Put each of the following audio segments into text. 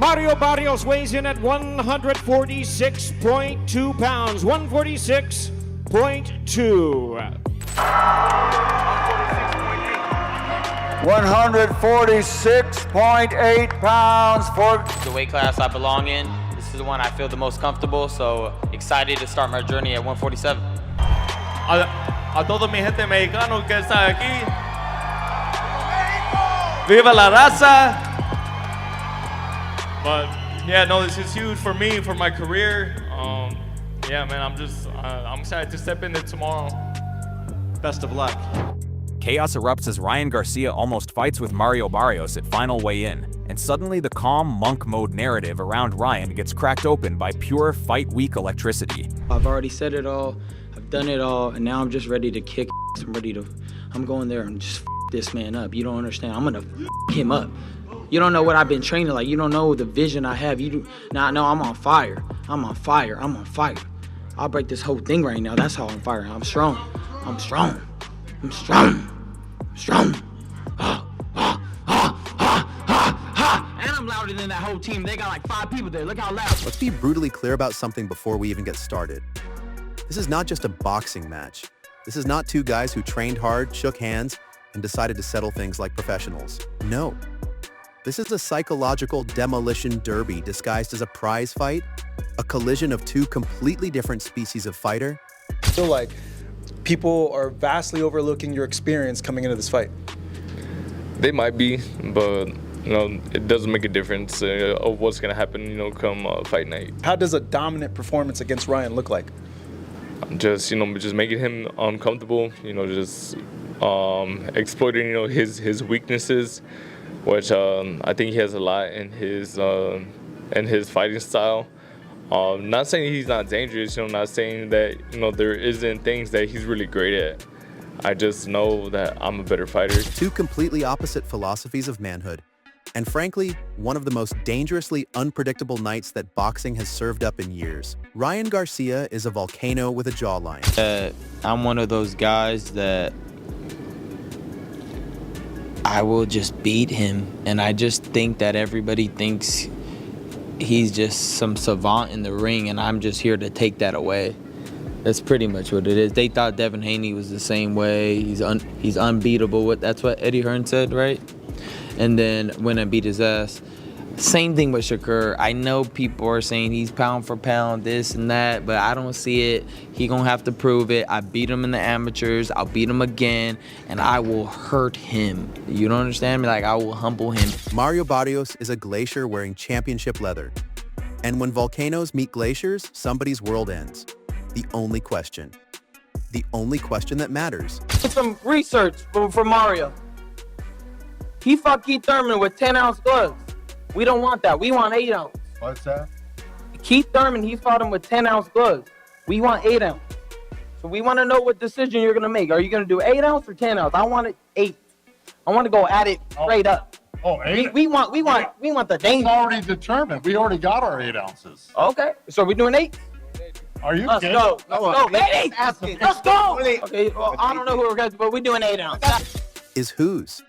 Mario Barrios weighs in at 146.2 pounds. 146.2. 146.8 pounds for the weight class I belong in. This is the one I feel the most comfortable, so excited to start my journey at 147. A todos mi gente mexicano que está aquí. Viva la raza! But yeah, no, this is huge for me, for my career. Yeah, man, I'm excited to step into tomorrow. Best of luck. Chaos erupts as Ryan Garcia almost fights with Mario Barrios at final weigh-in, and suddenly the calm monk mode narrative around Ryan gets cracked open by pure fight week electricity. I've already said it all, I've done it all, and now I'm just ready to kick. I'm going there and just this man up. You don't understand. I'm gonna him up. You don't know what I've been training like. You don't know the vision I have. You do not know I'm on fire. I'm on fire. I'm on fire. I'll break this whole thing right now. That's how I'm firing. I'm strong. I'm strong. I'm strong. I'm strong. And I'm louder than that whole team. They got like 5 people there. Look how loud. Let's be brutally clear about something before we even get started. This is not just a boxing match. This is not 2 guys who trained hard, shook hands, and decided to settle things like professionals. No. This is a psychological demolition derby disguised as a prize fight, a collision of 2 completely different species of fighter. I feel like people are vastly overlooking your experience coming into this fight. They might be, but it doesn't make a difference of what's gonna happen, come fight night. How does a dominant performance against Ryan look like? Just making him uncomfortable, just exploiting, his weaknesses, which I think he has a lot in his fighting style. Not saying he's not dangerous, not saying that, there isn't things that he's really great at. I just know that I'm a better fighter. 2 completely opposite philosophies of manhood. And frankly, one of the most dangerously unpredictable nights that boxing has served up in years. Ryan Garcia is a volcano with a jawline. I'm one of those guys that I will just beat him, and I just think that everybody thinks he's just some savant in the ring, and I'm just here to take that away. That's pretty much what it is. They thought Devin Haney was the same way. He's unbeatable. That's what Eddie Hearn said, right? And then when I beat his ass, same thing with Shakur. I know people are saying he's pound for pound, this and that, but I don't see it. He gonna have to prove it. I beat him in the amateurs. I'll beat him again, and I will hurt him. You don't understand me? Like, I will humble him. Mario Barrios is a glacier wearing championship leather. And when volcanoes meet glaciers, somebody's world ends. The only question that matters. Some research for Mario. He fought Keith Thurman with 10-ounce gloves. We don't want that. We want 8-ounce. What's that? Keith Thurman, he fought him with 10-ounce gloves. We want 8-ounce. So we want to know what decision you're going to make. Are you going to do 8-ounce or 10-ounce? I want it 8. I want to go at it straight up. Oh, 8? We want the danger. It's already determined. We already got our 8 ounces. Okay. So we're doing 8? Are you Let's kidding? go. Let's go, baby. Let's go. Okay, well, I don't know who we're going to, but we're doing 8-ounce. Is whose?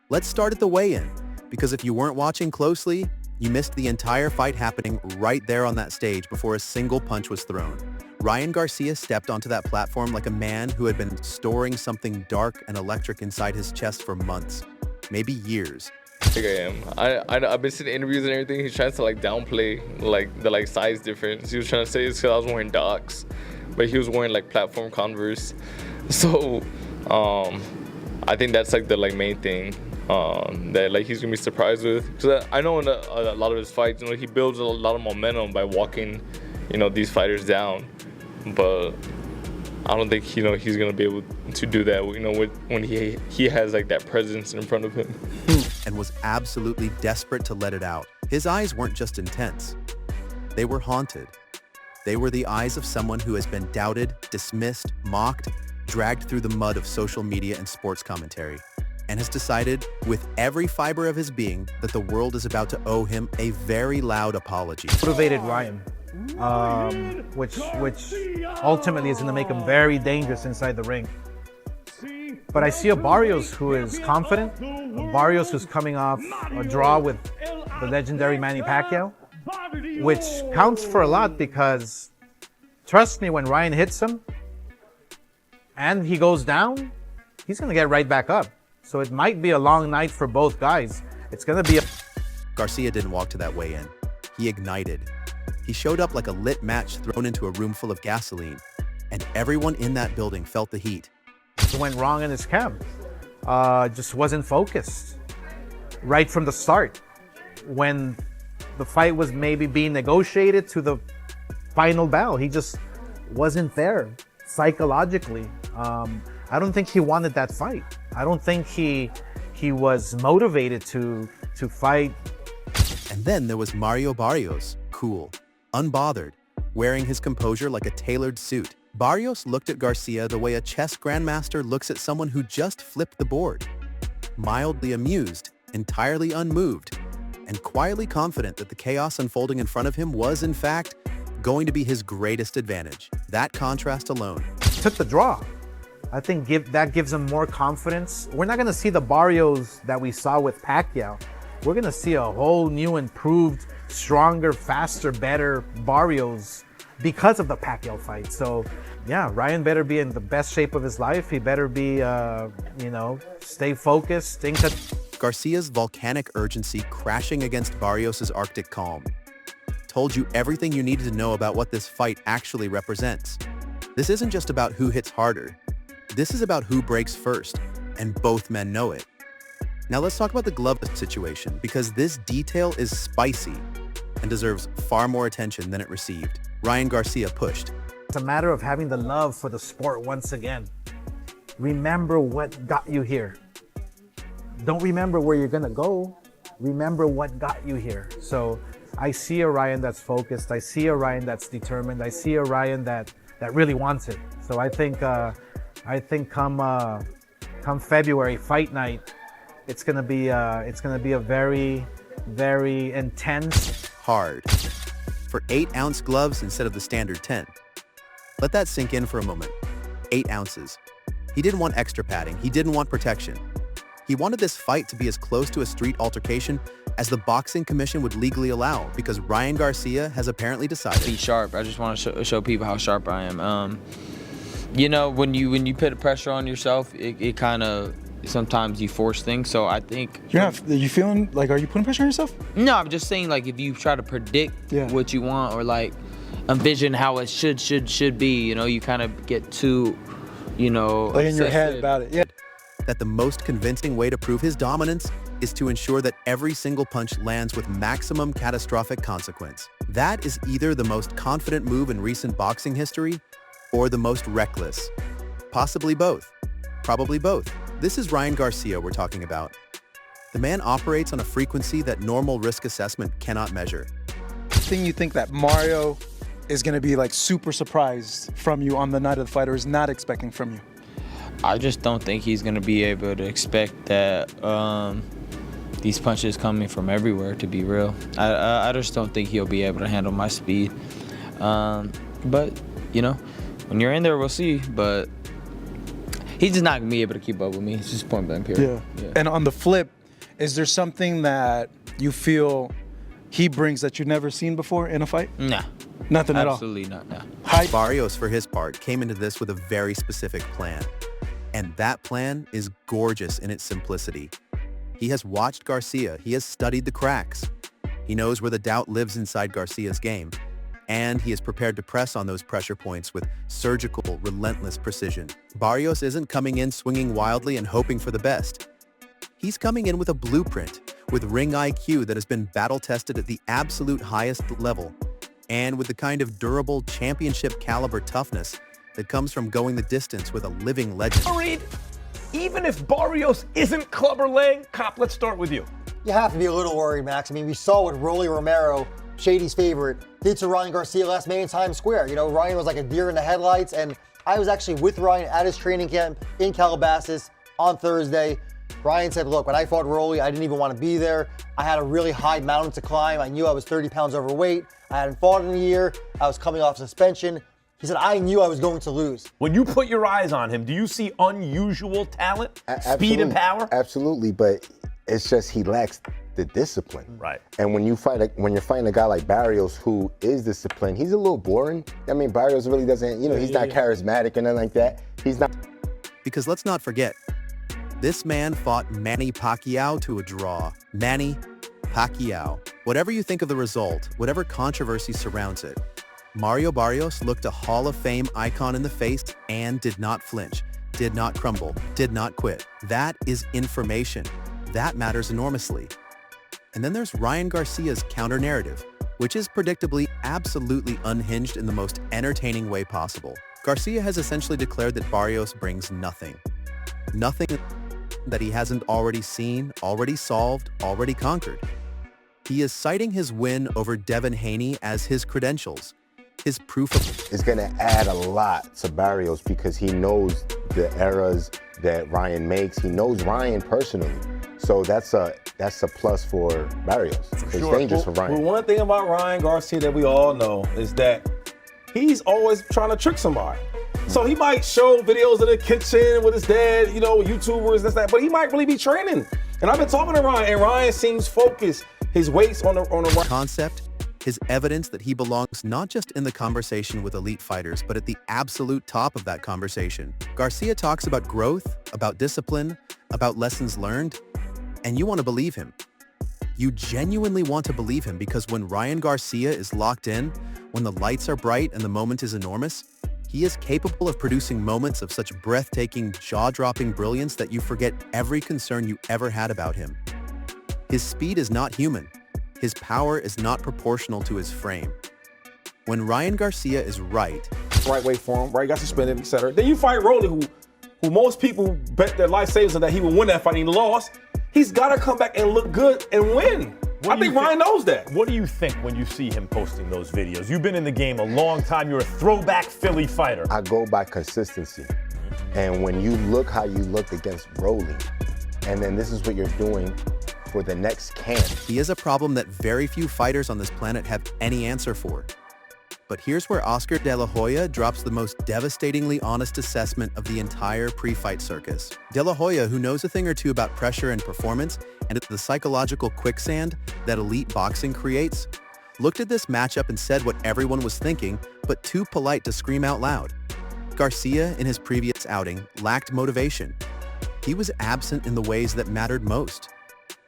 Let's start at the weigh-in, because if you weren't watching closely, you missed the entire fight happening right there on that stage before a single punch was thrown. Ryan Garcia stepped onto that platform like a man who had been storing something dark and electric inside his chest for months, maybe years. I think I am. I've been seeing interviews and everything. He's trying to downplay the size difference. He was trying to say it's because I was wearing Docs, but he was wearing platform Converse. So I think that's the main thing that he's gonna be surprised with. Because I know in a lot of his fights, he builds a lot of momentum by walking, these fighters down. But I don't think he's gonna be able to do that. When he has that presence in front of him. And was absolutely desperate to let it out. His eyes weren't just intense. They were haunted. They were the eyes of someone who has been doubted, dismissed, mocked, dragged through the mud of social media and sports commentary, and has decided with every fiber of his being that the world is about to owe him a very loud apology. Motivated Ryan, which ultimately is going to make him very dangerous inside the ring. But I see a Barrios who is confident, a Barrios who's coming off a draw with the legendary Manny Pacquiao, which counts for a lot because, trust me, when Ryan hits him and he goes down, he's going to get right back up. So it might be a long night for both guys. It's going to be a... Garcia didn't walk to that weigh-in. He ignited. He showed up like a lit match thrown into a room full of gasoline, and everyone in that building felt the heat. It went wrong in his camp. Just wasn't focused right from the start. When the fight was maybe being negotiated to the final bell, he just wasn't there psychologically. I don't think he wanted that fight. I don't think he was motivated to fight. And then there was Mario Barrios, cool, unbothered, wearing his composure like a tailored suit. Barrios looked at Garcia the way a chess grandmaster looks at someone who just flipped the board. Mildly amused, entirely unmoved, and quietly confident that the chaos unfolding in front of him was, in fact, going to be his greatest advantage. That contrast alone took the draw. I think that gives him more confidence. We're not going to see the Barrios that we saw with Pacquiao. We're going to see a whole new, improved, stronger, faster, better Barrios because of the Pacquiao fight. So, yeah, Ryan better be in the best shape of his life. He better be, stay focused. Garcia's volcanic urgency crashing against Barrios' Arctic calm told you everything you needed to know about what this fight actually represents. This isn't just about who hits harder. This is about who breaks first, and both men know it. Now let's talk about the glove situation, because this detail is spicy and deserves far more attention than it received. Ryan Garcia pushed. It's a matter of having the love for the sport once again. Remember what got you here. Don't remember where you're gonna go. Remember what got you here. So I see a Ryan that's focused. I see a Ryan that's determined. I see a Ryan that really wants it. So I think come February fight night, it's gonna be a very, very intense. Hard. For 8-ounce gloves instead of the standard 10. Let that sink in for a moment. 8 ounces. He didn't want extra padding. He didn't want protection. He wanted this fight to be as close to a street altercation as the Boxing Commission would legally allow, because Ryan Garcia has apparently decided. Be sharp. I just want to show people how sharp I am. When you put pressure on yourself, it kind of, sometimes you force things. So I think are you feeling like, are you putting pressure on yourself? No, I'm just saying, like, if you try to predict what you want, or like envision how it should be, you kind of get too, like in your head about it. Yeah. That the most convincing way to prove his dominance is to ensure that every single punch lands with maximum catastrophic consequence. That is either the most confident move in recent boxing history or the most reckless. Possibly both. Probably both. This is Ryan Garcia we're talking about. The man operates on a frequency that normal risk assessment cannot measure. Thing you think that Mario is going to be like super surprised from you on the night of the fight, or is not expecting from you? I just don't think he's going to be able to expect that these punches coming from everywhere, to be real. I just don't think he'll be able to handle my speed. But, when you're in there, we'll see. But he's just not going to be able to keep up with me. It's just point blank period. Yeah. And on the flip, is there something that you feel he brings that you've never seen before in a fight? Nah. Nothing at all? Absolutely not, no. Barrios, for his part, came into this with a very specific plan. And that plan is gorgeous in its simplicity. He has watched Garcia. He has studied the cracks. He knows where the doubt lives inside Garcia's game. And he is prepared to press on those pressure points with surgical, relentless precision. Barrios isn't coming in swinging wildly and hoping for the best. He's coming in with a blueprint, with ring IQ that has been battle-tested at the absolute highest level, and with the kind of durable, championship-caliber toughness that comes from going the distance with a living legend. Reed, even if Barrios isn't clubber laying, Cop, let's start with you. You have to be a little worried, Max. I mean, we saw what Rolly Romero, Shady's favorite, did to Ryan Garcia last May in Times Square. Ryan was like a deer in the headlights, and I was actually with Ryan at his training camp in Calabasas on Thursday. Ryan said, look, when I fought Rolly, I didn't even want to be there. I had a really high mountain to climb. I knew I was 30 pounds overweight. I hadn't fought in a year. I was coming off suspension. He said, I knew I was going to lose. When you put your eyes on him, do you see unusual talent, speed and power? Absolutely, but it's just he lacks the discipline. Right. And when you're fighting a guy like Barrios who is disciplined, he's a little boring. I mean, Barrios really doesn't, he's not charismatic or nothing like that. He's not. Because let's not forget, this man fought Manny Pacquiao to a draw. Manny Pacquiao. Whatever you think of the result, whatever controversy surrounds it, Mario Barrios looked a Hall of Fame icon in the face and did not flinch, did not crumble, did not quit. That is information. That matters enormously. And then there's Ryan Garcia's counter-narrative, which is predictably absolutely unhinged in the most entertaining way possible. Garcia has essentially declared that Barrios brings nothing. Nothing that he hasn't already seen, already solved, already conquered. He is citing his win over Devin Haney as his credentials, his proof of... Is going to add a lot to Barrios because he knows the errors that Ryan makes. He knows Ryan personally. So that's a plus for Barrios. It's dangerous for Ryan. Well, one thing about Ryan Garcia that we all know is that he's always trying to trick somebody. So he might show videos in the kitchen with his dad, YouTubers, this, that, but he might really be training. And I've been talking to Ryan, and Ryan seems focused. His weight's on the right concept, his evidence that he belongs not just in the conversation with elite fighters, but at the absolute top of that conversation. Garcia talks about growth, about discipline, about lessons learned, and you want to believe him. You genuinely want to believe him because when Ryan Garcia is locked in, when the lights are bright and the moment is enormous, he is capable of producing moments of such breathtaking, jaw-dropping brilliance that you forget every concern you ever had about him. His speed is not human. His power is not proportional to his frame. When Ryan Garcia is right way for him, right? Got suspended, etc. Then you fight Rolly, who most people bet their life savings on that he would win that fight. And he lost. He's got to come back and look good and win. I think Ryan knows that. What do you think when you see him posting those videos? You've been in the game a long time. You're a throwback Philly fighter. I go by consistency. And when you look how you looked against Rolly, and then this is what you're doing for the next camp. He is a problem that very few fighters on this planet have any answer for. But here's where Oscar De La Hoya drops the most devastatingly honest assessment of the entire pre-fight circus. De La Hoya, who knows a thing or two about pressure and performance and the psychological quicksand that elite boxing creates, looked at this matchup and said what everyone was thinking, but too polite to scream out loud. Garcia, in his previous outing, lacked motivation. He was absent in the ways that mattered most.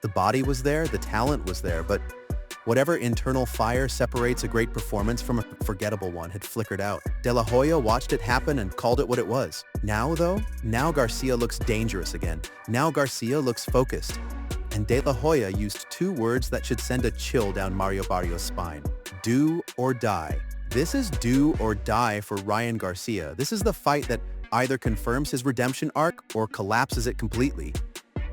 The body was there, the talent was there, but whatever internal fire separates a great performance from a forgettable one had flickered out. De La Hoya watched it happen and called it what it was. Now, though, Garcia looks dangerous again. Now Garcia looks focused. And De La Hoya used two words that should send a chill down Mario Barrios' spine. Do or die. This is do or die for Ryan Garcia. This is the fight that either confirms his redemption arc or collapses it completely.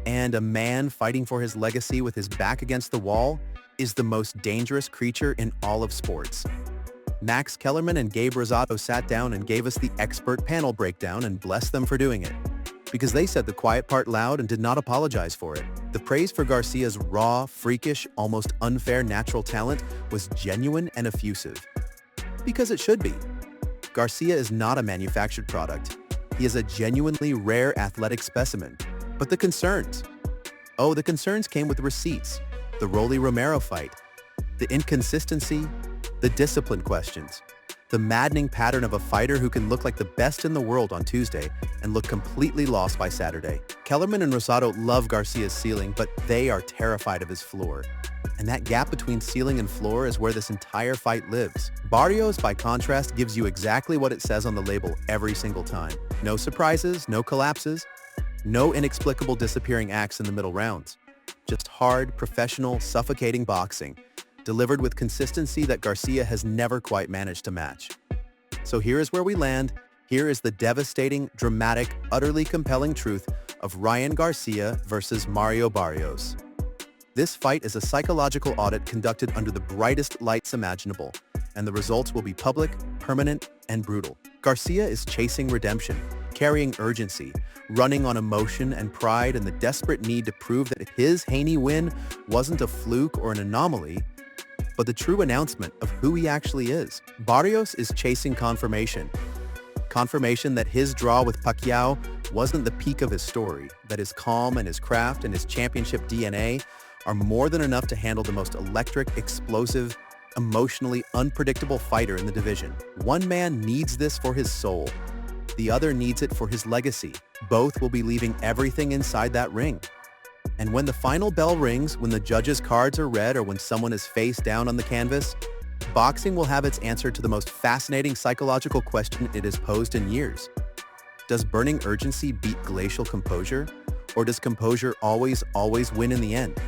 And a man fighting for his legacy with his back against the wall is the most dangerous creature in all of sports. Max Kellerman and Gabe Rosado sat down and gave us the expert panel breakdown, and bless them for doing it. Because they said the quiet part loud and did not apologize for it. The praise for Garcia's raw, freakish, almost unfair natural talent was genuine and effusive. Because it should be. Garcia is not a manufactured product. He is a genuinely rare athletic specimen. But the concerns? Oh, the concerns came with receipts. The Rolly Romero fight, the inconsistency, the discipline questions, the maddening pattern of a fighter who can look like the best in the world on Tuesday and look completely lost by Saturday. Kellerman and Rosado love Garcia's ceiling, but they are terrified of his floor. And that gap between ceiling and floor is where this entire fight lives. Barrios, by contrast, gives you exactly what it says on the label every single time. No surprises, no collapses, no inexplicable disappearing acts in the middle rounds. Just hard, professional, suffocating boxing, delivered with consistency that Garcia has never quite managed to match. So here is where we land. Here is the devastating, dramatic, utterly compelling truth of Ryan Garcia versus Mario Barrios. This fight is a psychological audit conducted under the brightest lights imaginable, and the results will be public, permanent, and brutal. Garcia is chasing redemption, carrying urgency, running on emotion and pride and the desperate need to prove that his Haney win wasn't a fluke or an anomaly, but the true announcement of who he actually is. Barrios is chasing confirmation. Confirmation that his draw with Pacquiao wasn't the peak of his story, that his calm and his craft and his championship DNA are more than enough to handle the most electric, explosive, emotionally unpredictable fighter in the division. One man needs this for his soul. The other needs it for his legacy. Both will be leaving everything inside that ring. And when the final bell rings, when the judges' cards are read, or when someone is face down on the canvas, boxing will have its answer to the most fascinating psychological question it has posed in years. Does burning urgency beat glacial composure? Or does composure always win in the end?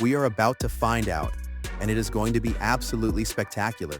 We are about to find out, and it is going to be absolutely spectacular.